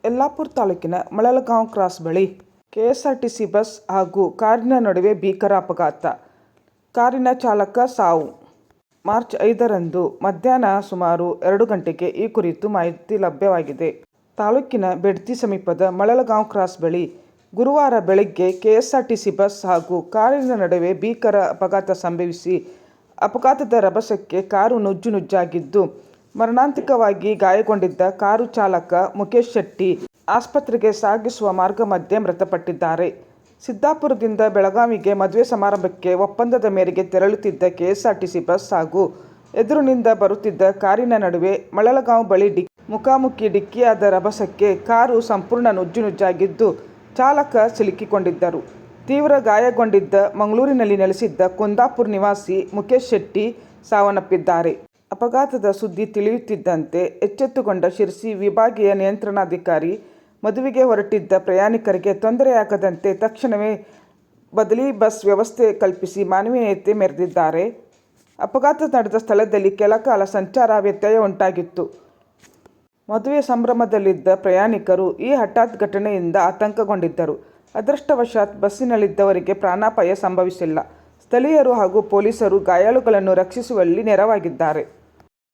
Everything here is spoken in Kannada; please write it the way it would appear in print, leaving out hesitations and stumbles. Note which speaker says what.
Speaker 1: ಯಲ್ಲಾಪುರ ತಾಲೂಕಿನ ಮಳಲಗಾಂವ್ ಕ್ರಾಸ್ ಬಳಿ ಕೆಎಸ್ಆರ್ಟಿಸಿ ಬಸ್ ಹಾಗೂ ಕಾರಿನ ನಡುವೆ ಭೀಕರ ಅಪಘಾತ. ಕಾರಿನ ಚಾಲಕ ಸಾವು. ಮಾರ್ಚ್ 5ರಂದು ಮಧ್ಯಾಹ್ನ ಸುಮಾರು 2 ಗಂಟೆಗೆ ಈ ಕುರಿತು ಮಾಹಿತಿ ಲಭ್ಯವಾಗಿದೆ. ತಾಲೂಕಿನ ಬೆಡ್ತಿ ಸಮೀಪದ ಮಳಲಗಾಂವ್ ಕ್ರಾಸ್ ಬಳಿ ಗುರುವಾರ ಬೆಳಗ್ಗೆ ಕೆಎಸ್ಆರ್ಟಿಸಿ ಬಸ್ ಹಾಗೂ ಕಾರಿನ ನಡುವೆ ಭೀಕರ ಅಪಘಾತ ಸಂಭವಿಸಿ, ಅಪಘಾತದ ರಭಸಕ್ಕೆ ಕಾರು ನುಜ್ಜುನುಜ್ಜಾಗಿದ್ದು, ಮರಣಾಂತಿಕವಾಗಿ ಗಾಯಗೊಂಡಿದ್ದ ಕಾರು ಚಾಲಕ ಮುಕೇಶ್ ಶೆಟ್ಟಿ ಆಸ್ಪತ್ರೆಗೆ ಸಾಗಿಸುವ ಮಾರ್ಗ ಮಧ್ಯೆ ಮೃತಪಟ್ಟಿದ್ದಾರೆ. ಸಿದ್ದಾಪುರದಿಂದ ಬೆಳಗಾವಿಗೆ ಮದುವೆ ಸಮಾರಂಭಕ್ಕೆ ಒಪ್ಪಂದದ ಮೇರೆಗೆ ತೆರಳುತ್ತಿದ್ದ ಕೆಎಸ್ಆರ್ಟಿಸಿ ಬಸ್ ಹಾಗೂ ಎದುರಿನಿಂದ ಬರುತ್ತಿದ್ದ ಕಾರಿನ ನಡುವೆ ಮಳಲಗಾಂವ್ ಬಳಿ ಮುಖಾಮುಖಿ ಡಿಕ್ಕಿಯಾದ ರಭಸಕ್ಕೆ ಕಾರು ಸಂಪೂರ್ಣ ನುಜ್ಜುನುಜ್ಜಾಗಿದ್ದು, ಚಾಲಕ ಸಿಲುಕಿಕೊಂಡಿದ್ದರು. ತೀವ್ರ ಗಾಯಗೊಂಡಿದ್ದ ಮಂಗಳೂರಿನಲ್ಲಿ ನೆಲೆಸಿದ್ದ ಕುಂದಾಪುರ ನಿವಾಸಿ ಮುಕೇಶ್ ಶೆಟ್ಟಿ ಸಾವನ್ನಪ್ಪಿದ್ದಾರೆ. ಅಪಘಾತದ ಸುದ್ದಿ ತಿಳಿಯುತ್ತಿದ್ದಂತೆ ಎಚ್ಚೆತ್ತುಕೊಂಡ ಶಿರಸಿ ವಿಭಾಗೀಯ ನಿಯಂತ್ರಣಾಧಿಕಾರಿ ಮದುವೆಗೆ ಹೊರಟಿದ್ದ ಪ್ರಯಾಣಿಕರಿಗೆ ತೊಂದರೆಯಾಗದಂತೆ ತಕ್ಷಣವೇ ಬದಲಿ ಬಸ್ ವ್ಯವಸ್ಥೆ ಕಲ್ಪಿಸಿ ಮಾನವೀಯತೆ ಮೆರೆದಿದ್ದಾರೆ. ಅಪಘಾತ ನಡೆದ ಸ್ಥಳದಲ್ಲಿ ಕೆಲಕಾಲ ಸಂಚಾರ ವ್ಯತ್ಯಯ ಉಂಟಾಗಿತ್ತು. ಮದುವೆ ಸಂಭ್ರಮದಲ್ಲಿದ್ದ ಪ್ರಯಾಣಿಕರು ಈ ಹಠಾತ್ ಘಟನೆಯಿಂದ ಆತಂಕಗೊಂಡಿದ್ದರು. ಅದೃಷ್ಟವಶಾತ್ ಬಸ್ಸಿನಲ್ಲಿದ್ದವರಿಗೆ ಪ್ರಾಣಾಪಾಯ ಸಂಭವಿಸಿಲ್ಲ. ಸ್ಥಳೀಯರು ಹಾಗೂ ಪೊಲೀಸರು ಗಾಯಾಳುಗಳನ್ನು ರಕ್ಷಿಸುವಲ್ಲಿ ನೆರವಾಗಿದ್ದಾರೆ.